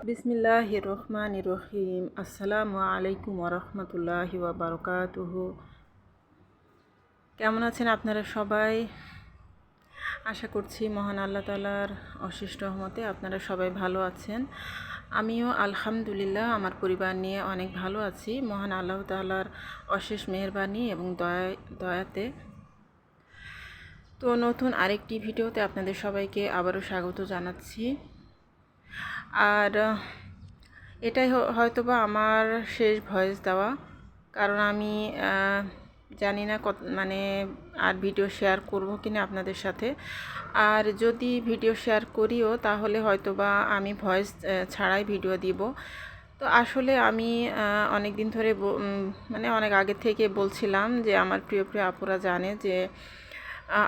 বিসমিল্লাহির রহমানির রহিম। আসসালামু আলাইকুম ওরহমতুল্লাহি ওয়াবারকাতুহু। কেমন আছেন আপনারা সবাই? আশা করছি মহান আল্লাহ তাআলার অশেষ রহমতে আপনারা সবাই ভালো আছেন। আমিও আলহামদুলিল্লাহ আমার পরিবার নিয়ে অনেক ভালো আছি মহান আল্লাহ তাআলার অশেষ মেহেরবানি এবং দয়াতে। তো নতুন আরেকটি ভিডিওতে আপনাদের সবাইকে আবারও স্বাগত জানাচ্ছি। আর এটাই হয়তোবা আমার শেষ ভয়েস দেওয়া, কারণ আমি জানি না মানে আর ভিডিও শেয়ার করব কিনা আপনাদের সাথে। আর যদি ভিডিও শেয়ার করিও তাহলে হয়তোবা আমি ভয়েস ছাড়াই ভিডিও দিব। তো আসলে আমি অনেক দিন ধরে মানে অনেক আগে থেকে বলছিলাম যে আমার প্রিয় প্রিয় আপুরা জানে যে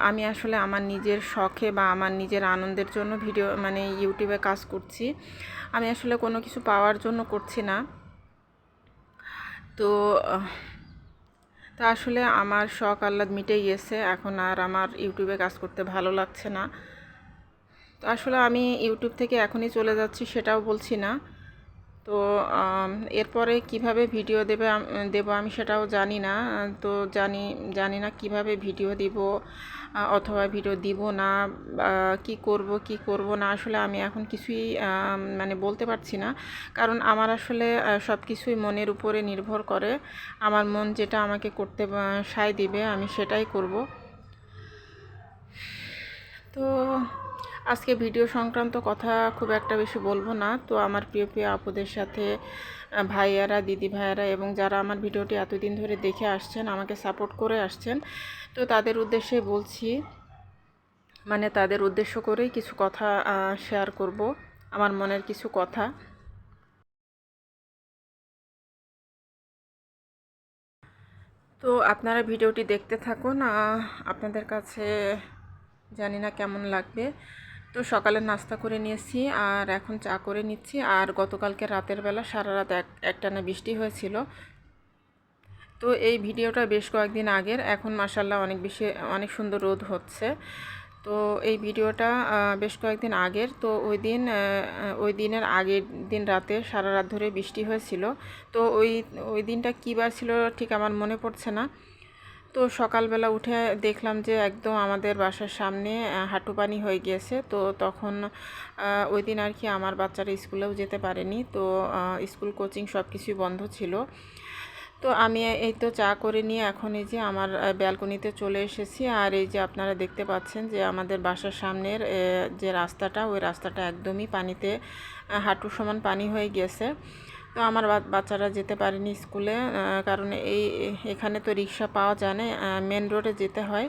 আমি আসলে আমার নিজের শখে বা আমার নিজের আনন্দের জন্য ভিডিও মানে ইউটিউবে কাজ করছি। আমি আসলে কোনো কিছু পাওয়ার জন্য করছি না। তো আসলে আমার শখ আহ্লাদ মিটেই গেছে, এখন আর আমার ইউটিউবে কাজ করতে ভালো লাগছে না। তো আসলে আমি ইউটিউব থেকে এখনই চলে যাচ্ছি সেটাও বলছি না। তো এরপরে কিভাবে ভিডিও দেব আমি সেটাও জানি না। তো জানি না কিভাবে ভিডিও দিব অথবা ভিডিও দিব না, কি করব না, আসলে আমি এখন কিছুই মানে বলতে পারছি না। কারণ আমার আসলে সব কিছুই মনের উপরে নির্ভর করে। আমার মন যেটা আমাকে করতে সায় দিবে আমি সেটাই করব। তো আজকে ভিডিও সংক্রান্ত কথা খুব একটা বেশি বলবো না। তো আমার প্রিয় প্রিয় আপুদের সাথে, ভাইয়ারা, দিদি ভাইয়ারা এবং যারা আমার ভিডিওটি এতদিন ধরে দেখে আসছেন, আমাকে সাপোর্ট করে আসছেন, তো তাদের উদ্দেশ্যে বলছি, মানে তাদের উদ্দেশ্য করেই কিছু কথা শেয়ার করব, আমার মনের কিছু কথা। তো আপনারা ভিডিওটি দেখতে থাকুন, আপনাদের কাছে জানি না কেমন লাগবে। তো সকালে নাস্তা করে নিয়েছি আর এখন চা করে নিচ্ছি। আর গতকালকে রাতের বেলা সারা রাত একটানা বৃষ্টি হয়েছিল। তো এই ভিডিওটা বেশ কয়েকদিন আগের, এখন মাশাআল্লাহ অনেক সুন্দর রোদ হচ্ছে। তো এই ভিডিওটা বেশ কয়েকদিন আগের। তো ওই দিনের আগের দিন রাতে সারা রাত ধরে বৃষ্টি হয়েছিল। তো ওই দিনটা কী বার ছিল ঠিক আমার মনে পড়ছে না। তো সকালবেলা উঠে দেখলাম যে একদম আমাদের বাসার সামনে হাঁটু পানি হয়ে গিয়েছে। তো তখন ওই দিন আর কি আমার বাচ্চারা স্কুলেও যেতে পারেনি। তো স্কুল কোচিং সব কিছুই বন্ধ ছিল। তো আমি এই তো চা করে নিয়ে এখন এই যে আমার ব্যালকনিতে চলে এসেছি। আর এই যে আপনারা দেখতে পাচ্ছেন যে আমাদের বাসার সামনের যে রাস্তাটা, ওই রাস্তাটা একদমই পানিতে হাঁটু সমান পানি হয়ে গিয়েছে। তো আমার বাচ্চারা যেতে পারেনি স্কুলে, কারণ এখানে তো রিক্সা পাওয়া যায় না, মেন রোডে যেতে হয়।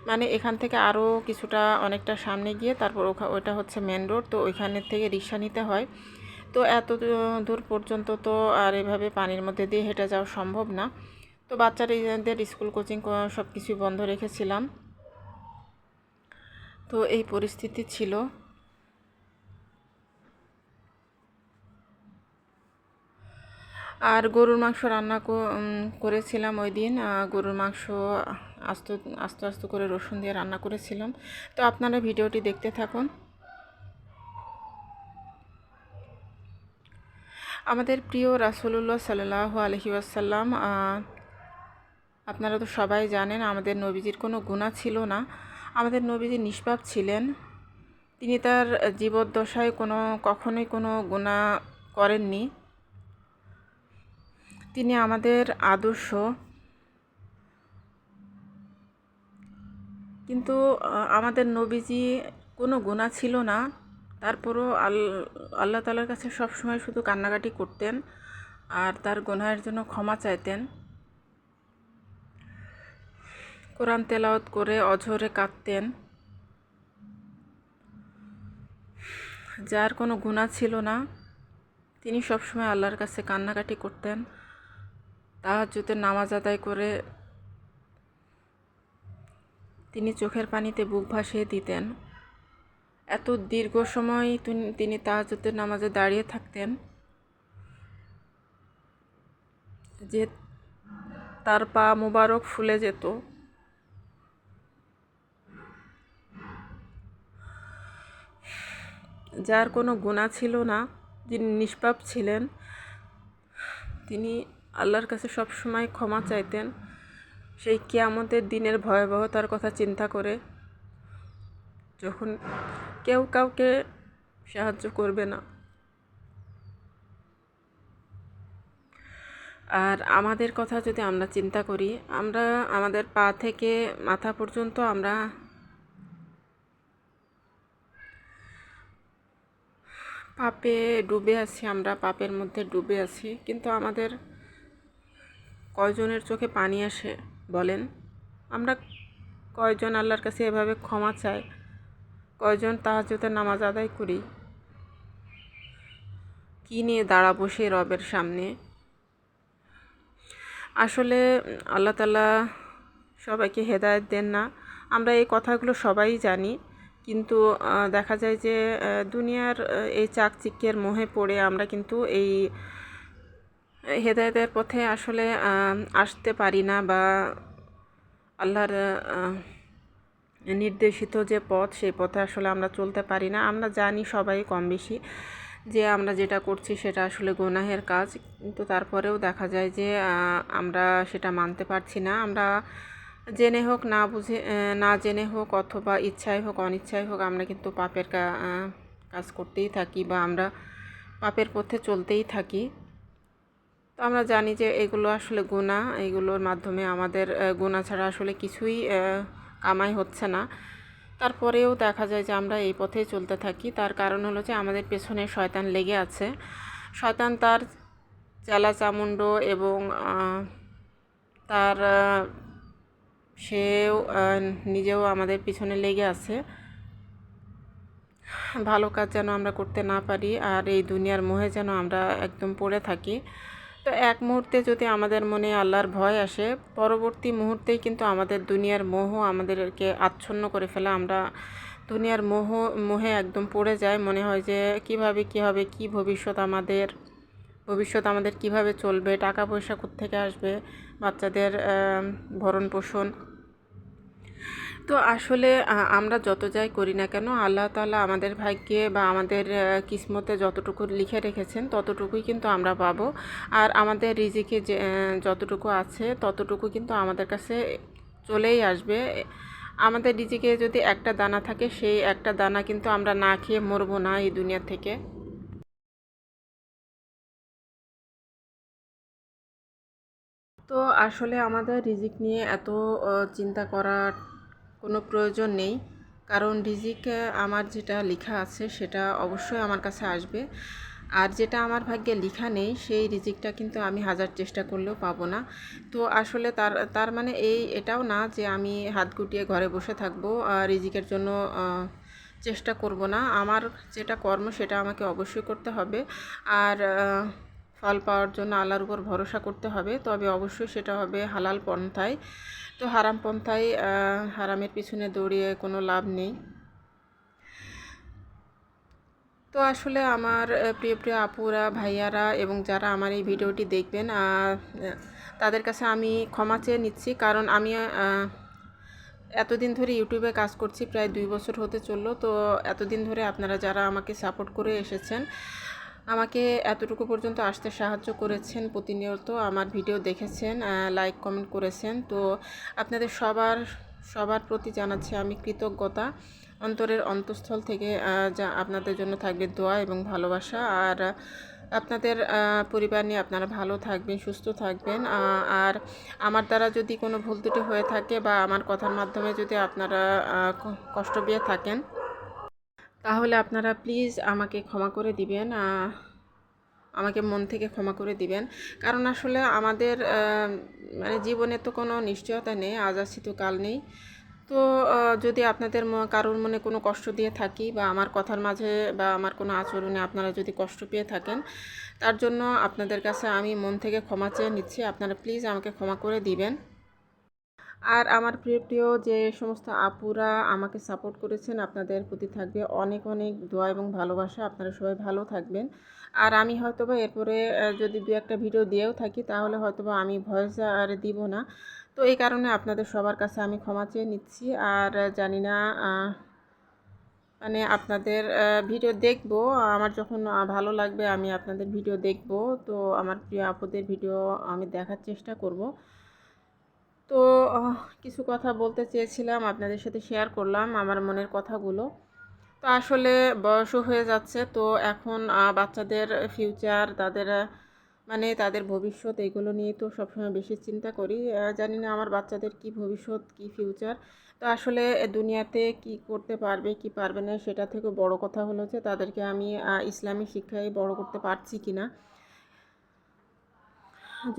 মানে এখান থেকে আরও কিছুটা অনেকটা সামনে গিয়ে তারপর ওইটা হচ্ছে মেন রোড, তো ওইখানে থেকে রিক্সা নিতে হয়। তো এত দূর পর্যন্ত তো আর এভাবে পানির মধ্যে দিয়ে হেঁটে যাওয়া সম্ভব না। তো বাচ্চাদের স্কুল কোচিং সব কিছুই বন্ধ রেখেছিলাম। তো এই পরিস্থিতি ছিল। আর গরুর মাংস রান্না করেছিলাম ওই দিন। গরুর মাংস আস্তে আস্তে আস্তে করে রসুন দিয়ে রান্না করেছিলাম। তো আপনারা ভিডিওটি দেখতে থাকুন। আমাদের প্রিয় রাসূলুল্লাহ সাল্লাল্লাহু আলাইহি ওয়াসাল্লাম, আপনারা তো সবাই জানেন আমাদের নবীজির কোনো গুনাহ ছিল না। আমাদের নবীজি নিষ্পাপ ছিলেন। তিনি তার জীবদ্দশায় কখনোই কোনো গুনাহ করেননি। তিনি আমাদের আদর্শ। কিন্তু আমাদের নবীজি কোনো গুনাহ ছিল না, তারপরও আল্লাহ তাআলার কাছে সবসময় শুধু কান্নাকাটি করতেন আর তার গুনাহের জন্য ক্ষমা চাইতেন। কোরআন তেলাওয়াত করে অঝরে কাঁদতেন। যার কোনো গুনাহ ছিল না তিনি সবসময় আল্লাহর কাছে কান্নাকাটি করতেন। তাহাজ্জুদের নামাজ আদায় করে তিনি চোখের পানিতে বুক ভাসিয়ে দিতেন। এত দীর্ঘ সময় তিনি তাহাজ্জুদের নামাজে দাঁড়িয়ে থাকতেন যে তার পা মোবারক ফুলে যেত। যার কোনো গুনাহ ছিল না যিনি নিষ্পাপ ছিলেন, তিনি আল্লাহর কাছে সব সময় ক্ষমা চাইতেন সেই কিয়ামতের দিনের ভয়াবহতার কথা চিন্তা করে, যখন কেউ কাউকে সাহায্য করবে না। আর আমাদের কথা যদি আমরা চিন্তা করি, আমরা আমাদের পা থেকে মাথা পর্যন্ত আমরা পাপে ডুবে আছি, আমরা পাপের মধ্যে ডুবে আছি। কিন্তু আমাদের কয়জনের চোখে পানি আসে বলেন? আমরা কয়জন আল্লাহর কাছে এভাবে ক্ষমা চাই? কয়জন তাহাজ্জুদের নামাজ আদায় করি? কী নিয়ে দাঁড়াবো সেই রবের সামনে? আসলে আল্লাহ তাআলা সবাইকে হেদায়েত দেন না, আমরা এই কথাগুলো সবাই জানি। কিন্তু দেখা যায় যে দুনিয়ার এই চাকচিক্যের মোহে পড়ে আমরা কিন্তু এই হেদায়েতের পথে আসলে আসতে পারি না, বা আল্লাহর নির্দেশিত যে পথ সেই পথে আসলে আমরা চলতে পারি না। আমরা জানি সবাই কম বেশি যে আমরা যেটা করছি সেটা আসলে গুনাহের কাজ, কিন্তু তারপরেও দেখা যায় যে আমরা সেটা মানতে পারছি না। আমরা জেনে হোক না বুঝে, না জেনে হোক অথবা ইচ্ছায় হোক অনিচ্ছায় হোক, আমরা কিন্তু পাপের কাজ করতেই থাকি, বা আমরা পাপের পথে চলতেই থাকি। তো আমরা জানি যে এগুলো আসলে গুনাহ, এগুলোর মাধ্যমে আমাদের গুনাহ ছাড়া আসলে কিছুই কামাই হচ্ছে না। তারপরেও দেখা যায় যে আমরা এই পথেই চলতে থাকি। তার কারণ হলো যে আমাদের পেছনে শয়তান লেগে আছে। শয়তান তার চেলা চামুন্ড এবং তার সেও নিজেও আমাদের পিছনে লেগে আছে, ভালো কাজ যেন আমরা করতে না পারি, আর এই দুনিয়ার মোহে যেন আমরা একদম পড়ে থাকি। তো এক মুহূর্তে যদি আমাদের মনে আল্লাহর ভয় আসে, পরবর্তী মুহূর্তেই কিন্তু আমাদের দুনিয়ার মোহ আমাদেরকে আচ্ছন্ন করে ফেলে। আমরা দুনিয়ার মোহে একদম পড়ে যায়। মনে হয় যে কিভাবে কী হবে, কী ভবিষ্যৎ আমাদের কিভাবে চলবে, টাকা পয়সা কোত্থেকে আসবে, বাচ্চাদের ভরণ পোষণ। তো আসলে আমরা যত যাই করি না কেন, আল্লাহ তাআলা আমাদের ভাগ্যে বা আমাদের কিসমতে যতটুকু লিখে রেখেছেন ততটুকুই কিন্তু আমরা পাবো। আর আমাদের রিজিকে যে যতটুকু আছে ততটুকু কিন্তু আমাদের কাছে চলেই আসবে। আমাদের রিজিকে যদি একটা দানা থাকে, সেই একটা দানা কিন্তু আমরা না খেয়ে মরবো না এই দুনিয়া থেকে। তো আসলে আমাদের রিজিক নিয়ে এত চিন্তা করার কোনো প্রয়োজন নেই, কারণ রিজিক আমার যেটা লেখা আছে সেটা অবশ্যই আমার কাছে আসবে। আর যেটা আমার ভাগ্যে লেখা নেই সেই রিজিকটা কিন্তু আমি হাজার চেষ্টা করলেও পাবো না। তো আসলে তার মানে এটাও না যে আমি হাত গুটিয়ে ঘরে বসে থাকবো, রিজিকের জন্য চেষ্টা করব না। আমার যেটা কর্ম সেটা আমাকে অবশ্যই করতে হবে। আর ফল পাওয়ার জন্য আল্লাহর উপর ভরসা করতে হবে, তবে অবশ্যই সেটা হবে হালাল পন্থায়। তো হারাম পন্থায় হারামের পিছনে দৌড়িয়ে কোনো লাভ নেই। তো আসলে আমার প্রিয় প্রিয় আপুরা, ভাইয়ারা এবং যারা আমার এই ভিডিওটি দেখবেন, তাদের কাছে আমি ক্ষমা চেয়ে নিচ্ছি। কারণ আমি এতদিন ধরে ইউটিউবে কাজ করছি, প্রায় 2 বছর হতে চললো। তো এতদিন ধরে আপনারা যারা আমাকে সাপোর্ট করে এসেছেন, আমাকে এতটুকু পর্যন্ত আসতে সাহায্য করেছেন, প্রতিনিয়ত আমার ভিডিও দেখেছেন, লাইক কমেন্ট করেছেন, তো আপনাদের সবার প্রতি জানাচ্ছি আমি কৃতজ্ঞতা। অন্তরের অন্তঃস্থল থেকে যা আপনাদের জন্য থাকবে দোয়া এবং ভালোবাসা। আর আপনাদের পরিবার নিয়ে আপনারা ভালো থাকবেন, সুস্থ থাকবেন। আর আমার দ্বারা যদি কোনো ভুল ত্রুটি হয়ে থাকে বা আমার কথার মাধ্যমে যদি আপনারা কষ্ট পেয়ে থাকেন, তাহলে আপনারা প্লিজ আমাকে ক্ষমা করে দিবেন, আমাকে মন থেকে ক্ষমা করে দিবেন। কারণ আসলে আমাদের মানে জীবনে তো কোনো নিশ্চয়তা নেই, আজ আছি তো কাল নেই। তো যদি আপনাদের কারোর মনে কোনো কষ্ট দিয়ে থাকি, বা আমার কথার মাঝে বা আমার কোনো আচরণে আপনারা যদি কষ্ট পেয়ে থাকেন, তার জন্য আপনাদের কাছে আমি মন থেকে ক্ষমা চেয়ে নিচ্ছি। আপনারা প্লিজ আমাকে ক্ষমা করে দিবেন। আর আমার প্রিয় প্রিয় যে সমস্ত আপুরা আমাকে সাপোর্ট করেছেন, আপনাদের প্রতি থাকবে অনেক অনেক দোয়া এবং ভালোবাসা। আপনারা সবাই ভালো থাকবেন। আর আমি হয়তোবা এরপরে যদি 2-1টা ভিডিও দিয়েও থাকি, তাহলে হয়তোবা আমি ভয়েস আর দিব না। তো এই কারণে আপনাদের সবার কাছে আমি ক্ষমা চেয়ে নিচ্ছি। আর জানি না মানে আপনাদের ভিডিও দেখব। আমার যখন ভালো লাগবে আমি আপনাদের ভিডিও দেখব। তো আমার প্রিয় আপুদের ভিডিও আমি দেখার চেষ্টা করব। তো কিছু কথা বলতে চেয়েছিলাম, আপনাদের সাথে শেয়ার করলাম আমার মনের কথাগুলো। তো আসলে বয়সও হয়ে যাচ্ছে, তো এখন বাচ্চাদের ফিউচার, তাদের মানে তাদের ভবিষ্যৎ, এগুলো নিয়ে তো সবসময় বেশি চিন্তা করি। জানি না আমার বাচ্চাদের কি ভবিষ্যৎ, কি ফিউচার। তো আসলে দুনিয়াতে কি করতে পারবে কি পারবে না, সেটা থেকে বড় কথা হলো যে তাদেরকে আমি ইসলামী শিক্ষায় বড় করতে পারছি কি না।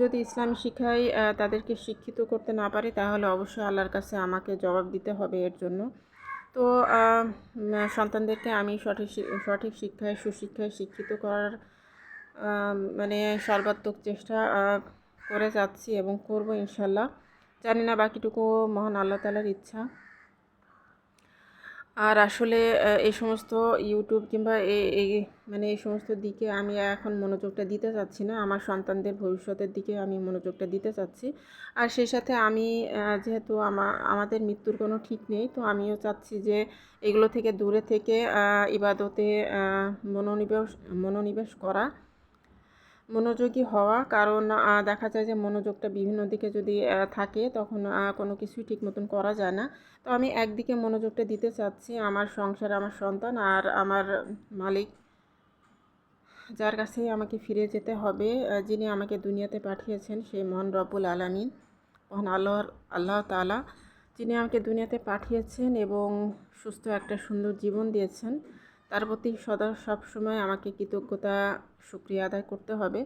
যদি ইসলামী শিক্ষায় তাদেরকে শিক্ষিত করতে না পারি, তাহলে অবশ্যই আল্লাহর কাছে আমাকে জবাব দিতে হবে এর জন্য। তো সন্তানদেরকে আমি সঠিক শিক্ষায়, সুশিক্ষায় শিক্ষিত করার মানে সর্বাত্মক চেষ্টা করে যাচ্ছি এবং করব ইনশাল্লাহ। জানি না বাকিটুকু মহান আল্লাহ তাআলার ইচ্ছা। আর আসলে এই সমস্ত ইউটিউব কিংবা এই মানে এই সমস্ত দিকে আমি এখন মনোযোগটা দিতে চাচ্ছি না। আমার সন্তানদের ভবিষ্যতের দিকে আমি মনোযোগটা দিতে চাচ্ছি। আর সেই সাথে আমি যেহেতু আমাদের মৃত্যুর কোনো ঠিক নেই, তো আমিও চাচ্ছি যে এগুলো থেকে দূরে থেকে ইবাদতে মনোনিবেশ করা, মনোযোগী হওয়া। কারণ দেখা যায় যে মনোযোগটা বিভিন্ন দিকে যদি থাকে, তখন কোনো কিছুই ঠিক মতন করা যায় না। তো আমি একদিকে মনোযোগটা দিতে চাচ্ছি, আমার সংসার, আমার সন্তান আর আমার মালিক, যার কাছেই আমাকে ফিরে যেতে হবে, যিনি আমাকে দুনিয়াতে পাঠিয়েছেন, সেই মহান রব্বুল আলামিন, মহান আল্লাহ তাআলা, যিনি আমাকে দুনিয়াতে পাঠিয়েছেন এবং সুস্থ একটা সুন্দর জীবন দিয়েছেন। তার প্রতি সবসময় আমাকে কৃতজ্ঞতা শুকরিয়া আদায় করতে হবে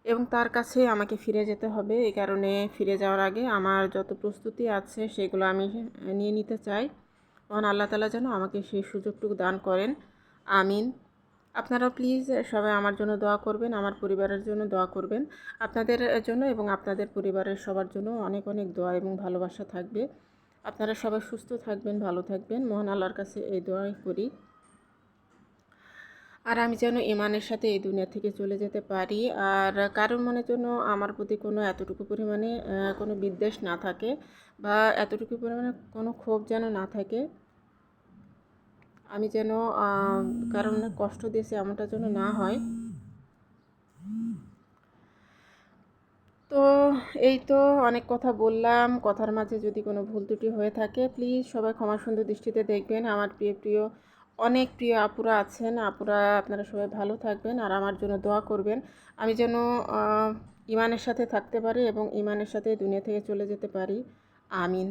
এবং তার কাছে আমাকে ফিরে যেতে হবে। এই কারণে ফিরে যাওয়ার আগে আমার যত প্রস্তুতি আছে সেগুলো আমি নিয়ে নিতে চাই। মহান আল্লাহ তাআলা যেন আমাকে সেই সুযোগটুকু দান করেন। আমিন। আপনারা প্লিজ সবাই আমার জন্য দোয়া করবেন, আমার পরিবারের জন্য দোয়া করবেন। আপনাদের জন্য এবং আপনাদের পরিবারের সবার জন্য অনেক অনেক দোয়া এবং ভালোবাসা থাকবে। আপনারা সবাই সুস্থ থাকবেন, ভালো থাকবেন, মহান আল্লাহর কাছে এই দোয়াই করি। আর আমি যেন ঈমানের সাথে এই দুনিয়া থেকে চলে যেতে পারি। আর কারোর মনে যেন আমার প্রতি কোনো এতটুকু পরিমাণে কোনো বিদ্বেষ না থাকে, বা এতটুকু পরিমাণে কোনো ক্ষোভ যেন না থাকে। আমি যেন কারণ কষ্ট দিয়েছি এমনটা যেন না হয়। তো এই তো অনেক কথা বললাম, কথার মাঝে যদি কোনো ভুল ত্রুটি হয়ে থাকে প্লিজ সবাই ক্ষমা সুন্দর দৃষ্টিতে দেখবেন। আমার অনেক প্রিয় আপুরা আছেন, আপুরা আপনারা সবাই ভালো থাকবেন আর আমার জন্য দোয়া করবেন। আমি যেন ঈমানের সাথে থাকতে পারি এবং ঈমানের সাথে দুনিয়া থেকে চলে যেতে পারি। আমিন।